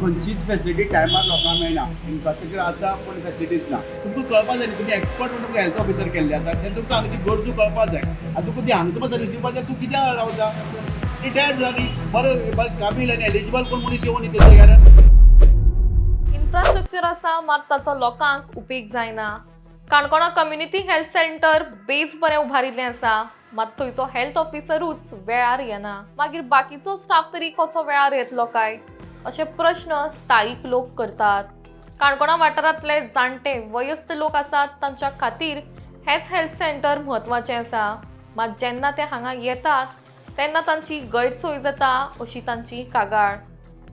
खंयचीच फॅसिलिटी टायमार लोकांक मेळना. इन्फ्रास्ट्रक्चर आसा पूण फॅसिलिटीज ना. तुमकां कळपा जाय न्ही, तुमी एक्सपर्ट म्हणून हेल्थ ऑफिसर केल्ले आसा तेन्ना तुमकां हांगची गरजो कळपा जाय. आतां तुका ती हांगचो सर्वीस दिवपा जाय, तूं कित्याक रावता? रिटायर्ड जाली, बरो काबील आनी एलिजिबल कोण मनीस येवन न्ही तेच्या जाग्यार. इन्फ्रास्ट्रक्चर आसा मात ताचो लोकांक उपेग जायना. काणकोणा कम्युनिटी हेल्थ सेंटर बेस बरें उबारिल्लें आसा, मात थंयचो हेल्थ ऑफिसरूच वेळार येना. मागीर बाकीचो स्टाफ तरी कसो वेळार येतलो काय, अशे प्रश्न स्थायीक लोक करतात. काणकोणा वाठारांतले जाणटे वयस्क लोक आसात तांच्या खातीर हेच हेल्थ सेंटर म्हत्वाचें आसा. मात जेन्ना ते हांगा येतात तेन्ना तांची गैरसोय जाता अशी तांची कागाळ.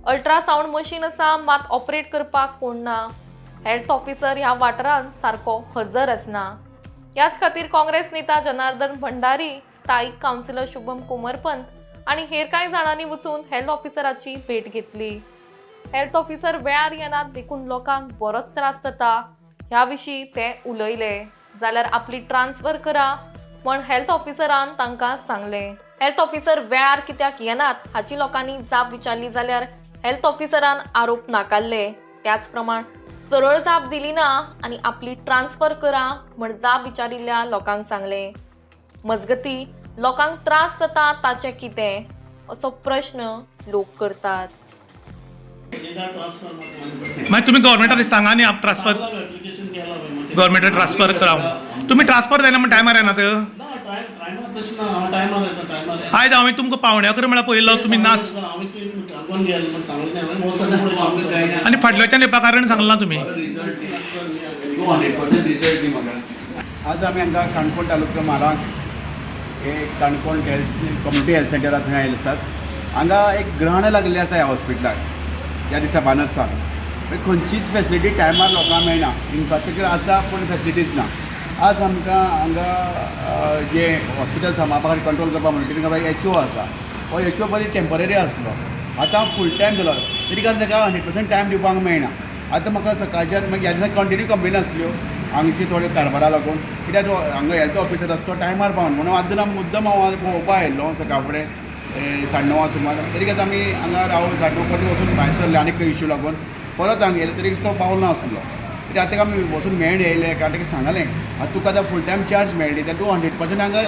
अल्ट्रासावंड मशीन आसा मात ऑपरेट करपाक कोण ना. हेल्थ ऑफिसर ह्या वाठारांत सारको हजर आसना. ह्याच खातीर काँग्रेस नेता जनार्दन भंडारी, स्थायीक कावन्सिलर शुभम कोमरपंत आनी हेर कांय जाणांनी वचून हेल्थ ऑफिसराची भेट घेतली. हेल्थ ऑफिसर वेळार येनात देखून लोकांक बरोच त्रास जाता. ह्या विशीं ते उलयले जाल्यार आपली ट्रान्सफर करा म्हण हेल्थ ऑफिसरान तांकां सांगलें. हेल्थ ऑफिसर वेळार कित्याक येनात हाची लोकांनी जाप विचारली जाल्यार हेल्थ ऑफिसरान आरोप नाकारले. त्याच प्रमाण सरळ जाप दिली ना आनी आपली ट्रान्सफर करा म्हण जाप विचारिल्ल्या लोकांक सांगलें. मजगती लोकांक त्रास जाता ताचें कितें असो प्रश्न लोक करतात. मागीर तुम्ही गव्हर्मेंटाक सांगा न्ही ट्रान्सफर गव्हर्मेंटाक ट्रान्सफर करा. तुम्ही ट्रान्सफर जायना म्हणून टायमार येना तर आयज हांवें तुमकां पावण्याकर म्हळ्यार पळयलो तुमी नाच आनी फाटल्याच्यान येवपा कारण सांगलें ना तुमी. आज आमी हांगा काणकोण तालुका म्हालांत हे काणकोण कम्युनिटी हेल्थ सेंटरांत थंय आयिल्ले आसात. हांगा एक ग्रहण लागलें आसा ह्या हॉस्पिटलाक ह्या दिसा बानस सावन. खंयचीच फॅसिलिटी टायमार लोकांक मेळना. इन्फ्रास्ट्रक्चर आसा पूण फॅसिलिटीज ना. आज आमकां हांगा जे हॉस्पिटल सांबाळपा खातीर कंट्रोल करपा मॉनिटरींग HO आसा, हो HO पयलीं टेम्पररी आसलो, आतां फूल टायम जालो. तरी कारण ताका 100% टायम दिवपाक मेळना. आतां म्हाका सकाळच्यान मागीर ह्या दिसा कंटिन्यू कंप्लेन आसल्यो हांगची थोड्यो कारबारा लागून. कित्याक हांगा हेल्थ ऑफिसर आसा तो टायमार पावना म्हणून आतां मुद्दम हांव पळोवपा आयिल्लो सकाळ फुडें 9:30 सुमार. तरी काय आमी हांगा रावून 9:30 वचून भायर सरले आनी खंय इश्यू लागून परत हांगा येयले तरी तो पावलो नासलो. कित्याक आतां आमी वचून मेळून येयले कारण ताका सांगलें आतां तुका आतां फूल टायम चार्ज मेळ्ळी तर तूं 100% हांगा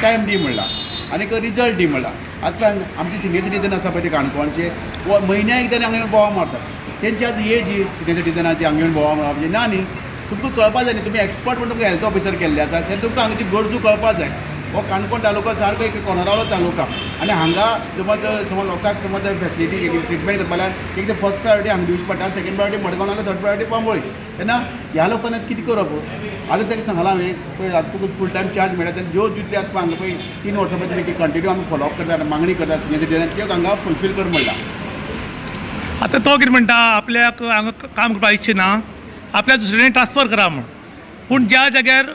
टायम दी म्हणला आनी रिजल्ट दी म्हणला. आतां आमचे सिनियर सिटीजन आसा पळय ते काणकोणचे म्हयन्याक एकदां हांगा येवन बोवाळ मारतात. तेंची आज एज ही सिनियर सिटीजनाची हांगा येवन बोवाळ मारप ना न्ही. तुमकां कळपा जाय न्ही, तुमी एक्सपर्ट म्हणून तुमकां हेल्थ ऑफिसर केल्ले आसा तेन्ना तुमकां हांगची गरजो कळपा जाय. हो काणकोण तालुको सारको एक कोणारावलो तालुका आनी हांगा समज लोकांक समज फॅसिलिटी ट्रिटमेंट करपा जाल्यार एक तर फर्स्ट प्रायोरिटी हांगा दिवची पडटा, सेकंड प्रायोरिटी मडगांव नाल्यार थर्ड प्रायोरिटी बांबोळी. तेन्ना ह्या लोकांनी कितें करप? आतां ताका सांगलां हांवें पळय आतां तुका फूल टायम चार्ज मेळटा तेन्ना ज्यो जितले आतां हांगा पळय 3 वर्सां पळय तुमी कंटिन्यू आमी फॉलोअप करता मागणी करता सिनियर सिटीजन त्यो हांगा फुलफील कर म्हणटा. आतां तो कितें म्हणटा आपल्याक हांगा काम करपाक इच्छिना, आपल्या दुसऱ्यान ट्रान्सफर करा म्हण. पूण ज्या जाग्यार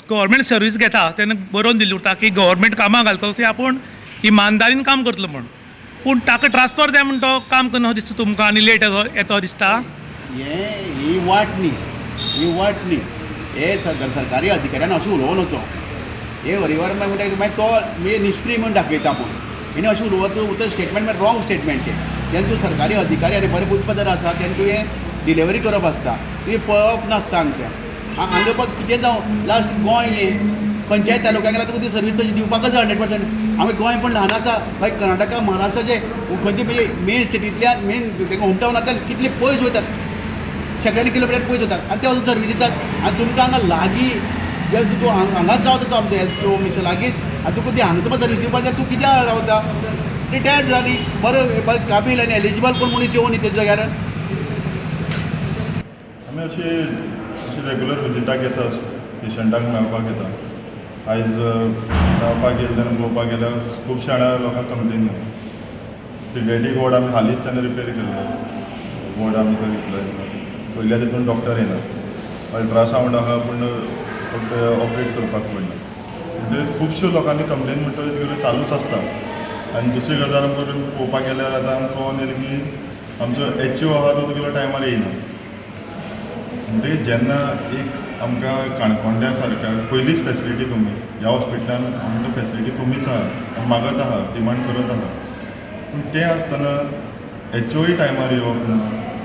गव्हर्मेंट सर्वीस घेता तेन्ना बरोवन दिल्ली उरता की गव्हर्मेंट कामां घालता थंय आपूण इमानदारीन काम करतलो म्हण. पूण ताका ट्रान्सफर जाय म्हण तो काम करना दिसता तुमकां आनी लेट येतो दिसता. ही वाट न्ही हे सरकारी अधिकाऱ्यान अशें उलोवं नजो. हे हरिवार मागीर तो निश्क्रीय म्हूण दाखयता आपूण. हेणी अशें उलोवप उतर स्टेटमेंट मागीर रॉंग स्टेटमेंट तें. जेन्ना तूं सरकारी अधिकारी आनी बरें पुजपदार आसा तेन्ना तुवें डिलिव्हरी करप आसता, तुवें पळोवप नासता हांगचें. हांगा पळय कितें जावं लास्ट गोंय हें खंयच्याय तालुक्याक गेल्यार तुका ती सर्वीस तशी दिवपाकच 100%. आमी गोंय पण ल्हान आसा मागीर कर्नाटका महाराष्ट्राचे खंयचे म्हणजे मेन स्टेटींतल्यान मेन होम टावनांतल्यान कितले पयस वयतात, शेकड्यांनी किलोमिटर पयस वतात आनी ते वचून सर्वीस दितात. आनी तुमकां हांगा लागीं जे तूं हांगाच रावता तो आमचो हेल्थ होम लागींच आनी तुका ती हांगचो सर्वीस दिवपाक जाय तूं कित्याक रावता? रिटायर्ड जाली, बरो काबील आनी एलिजिबल कोण मनीस येवन न्ही तेच्या जाग्यार. आमी अशी रेगुलर विजिटाक येता पेशंटाक मेळपाक येता. आयज रावपाक गेले तेन्ना पळोवपाक गेल्यार खुबशे जाणां लोकांक कंप्लेन येता. पिडियाट्रीक वॉर्ड आमी हालींच तेन्ना रिपेर केल्लो वॉर्ड आमी तो घेतलो. पयल्या तितून डॉक्टर येना, अल्ट्रासावंड आहा पूण फक्त ऑपरेट करपाक पडना. म्हणजे खुबश्यो लोकांनी कंप्लेन म्हणटा तेगेल्यो चालूच आसता. आनी दुसरी गजाल आमकां पळोवपाक गेल्यार आतां आमकां कळोन येयलें की आमचो HO आहा तो तुगेलो टायमार येयना. म्हणजे जेन्ना एक आमकां काणकोणल्या सारक्या पयलींच फॅसिलिटी कमी, ह्या हॉस्पिटलान आमकां फॅसिलिटी कमीच आहा, मागत आहा, डिमांड करत आहा. पूण तें आसतना HOय टायमार येवप ना,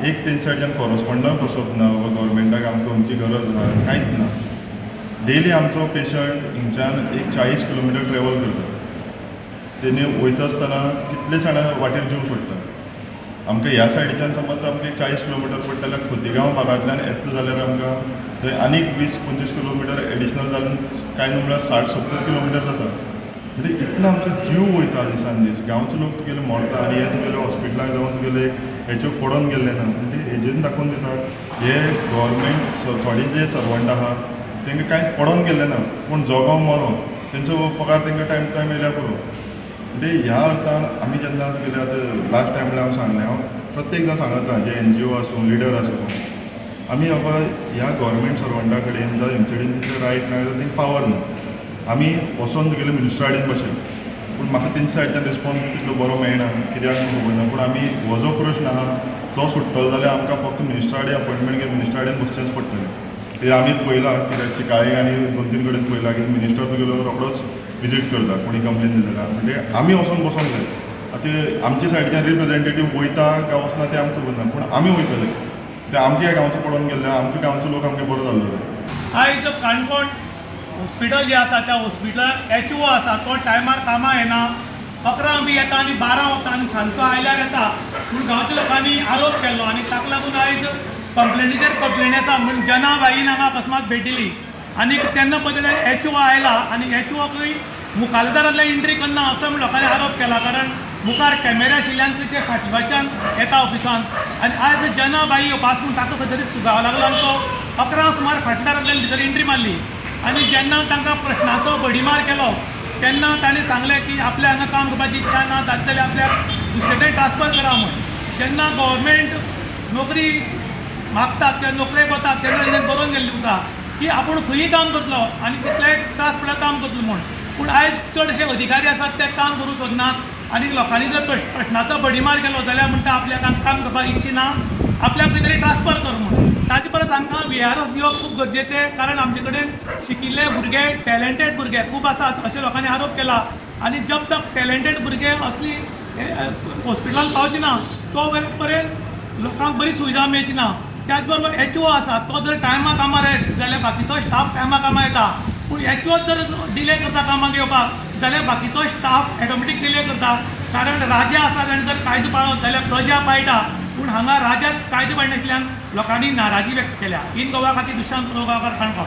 एक तेंचे सायडच्यान कॉरस्पॉन्डंट बसप ना, वा गव्हर्मेंटाक आमकां खंयची गरज ना, कांयच ना. डेली आमचो पेशंट हिंगच्यान एक 40 किलोमिटर ट्रॅवल करता. तेणी वयता आसतना कितले जाणां वाटेर जीव सोडटा. आमकां ह्या सायडीच्यान समज आमकां एक 40 किलोमिटर पडटा जाल्यार खोतिगांव भागांतल्यान येता जाल्यार आमकां थंय आनीक 20-25 किलोमिटर एडिशनल जावन कांय न्हू म्हळ्यार 60-70 किलोमिटर जाता. म्हणजे इतलो आमचो जीव वयता दिसान दीस. गांवचे लोक तुगेले मरता आनी हे तुगेले हॉस्पिटलाक जावन तुगेले हेच्यो पडोन गेल्ले ना. म्हणजे हेजेर दाखोवन दिता हे गव्हर्मेंट थोडे जे सर्वंट आहा तांकां कांय पडोन गेल्ले ना, पूण जगो मरो तेंचो पगार तांकां टायम टायम येयल्या पुरो. म्हणजे ह्या अर्थान आमी जेन्ना तुगेले आतां लास्ट टायम हांव सांगलें, हांव प्रत्येकदां सांगता जे NGO आसूं लिडर आसूं, आमी बाबा ह्या गव्हर्मेंट सर्वंटा कडेन जावं हेंचे कडेन तितलें रायट ना जाल्यार तेंकां पावर ना. आमी वचोन तुगेले मिनिस्टरा कडेन बसय, पूण म्हाका तेंचे सायडच्यान रिस्पॉन्स तितलो बरो मेळना, कित्याक खबर ना. पूण आमी हो जो प्रश्न आहा तो सुट्टलो जाल्यार आमकां फक्त मिनिस्टरा कडेन अपॉयंटमेंट घेवन मिनिस्टरा कडेन बसचेंच पडटलें. ते आमी पळयलां कित्याक चिकाळी आनी 2-3 कडेन पळयलां की मिनिस्टर तुगेलो रोखडोच विजीट करता कोणी कंप्लेन दिली जाल्यार. म्हणजे आमी वचोन बसोंक जाय. आतां आमचे सायडीच्यान रिप्रेझेंटेटीव वयता काय वचना तें आमकां खबर ना, पूण आमी वयतले. ते आमच्या गांवचो पडोन गेल्ले, आमच्या गांवचो लोक आमकां बरो जाल्लो. आयज काणकोण हॉस्पिटल जे आसा त्या हॉस्पिटलाक HO आसा तो टायमार कामां येना. 11 बी येता आनी 12 वता आनी सांजचो आयल्यार येता. पूण गांवच्या लोकांनी आरोप केल्लो आनी ताका लागून आयज कंप्लेनीचेर कंप्लेन आसा. म्हण जना बाईन हांगा अकस्मात भेट दिली आनी तेन्ना पयलीं HO आयला आनी HOकूय मुखालदारांतल्यान एंट्री करना असो म्हण लोकांनी आरोप केला. कारण मुखार कॅमेरा आशिल्ल्यान ते फाटल्याच्यान येता ऑफिसान आनी आयज जना बाई येवपास म्हूण ताका खंय तरी सुगाव लागलो आनी तो 11 सुमार फाटल्यान भितर एंट्री मारली. आनी जेन्ना तांकां प्रश्नाचो बडीमार केलो तेन्ना ताणें सांगलें की आपल्या हांगा काम करपाची इच्छा ना, जाता जाल्यार आपल्याक दुसरे कडेन ट्रान्सफर करा म्हूण. जेन्ना गव्हर्मेंट नोकरी मागतात किंवा नोकरेक वतात तेन्ना तेणें बरोवन गेल्ली उरता की आपूण खंयी काम करतलो आनी कितलेय त्रास पडल्यार काम करतलो म्हूण. पूण आयज चडशे अधिकारी आसात ते काम करूंक सोदनात आनी लोकांनी जर प्रश्नाचो बडीमार केलो जाल्यार म्हणटा आपल्याक काम करपाक इच्छी ना, आपल्याक खंय तरी ट्रान्सफर कर म्हूण. ताजे परस हांकां VRS दिवप खूब गरजेचें. कारण आमचे कडेन शिकिल्ले भुरगे, टॅलंटेड भुरगे खूब आसात अशें लोकांनी आरोप केला. आनी जब तक टॅलंटेड भुरगे असली हॉस्पिटलांत पावचे ना तो पर्यंत लोकांक बरी सुविधा मेळची ना. त्याच बरोबर HO आसा तो जर टायमा कामार येत जाल्यार बाकीचो स्टाफ टायमा कामार येता. पूण HO जर डिले करता कामाक येवपाक जाल्यार बाकीचो स्टाफ ऑटोमॅटीक डिले करता. कारण राजा आसा ताणें जर कायदो पाळत जाल्यार प्रजा पाळटा. पूण हांगा राजाच कायदो पाळनाशिल्ल्यान लोकांनी नाराजी व्यक्त केल्या. इन गोवा खातीर दुशांत काणकोण.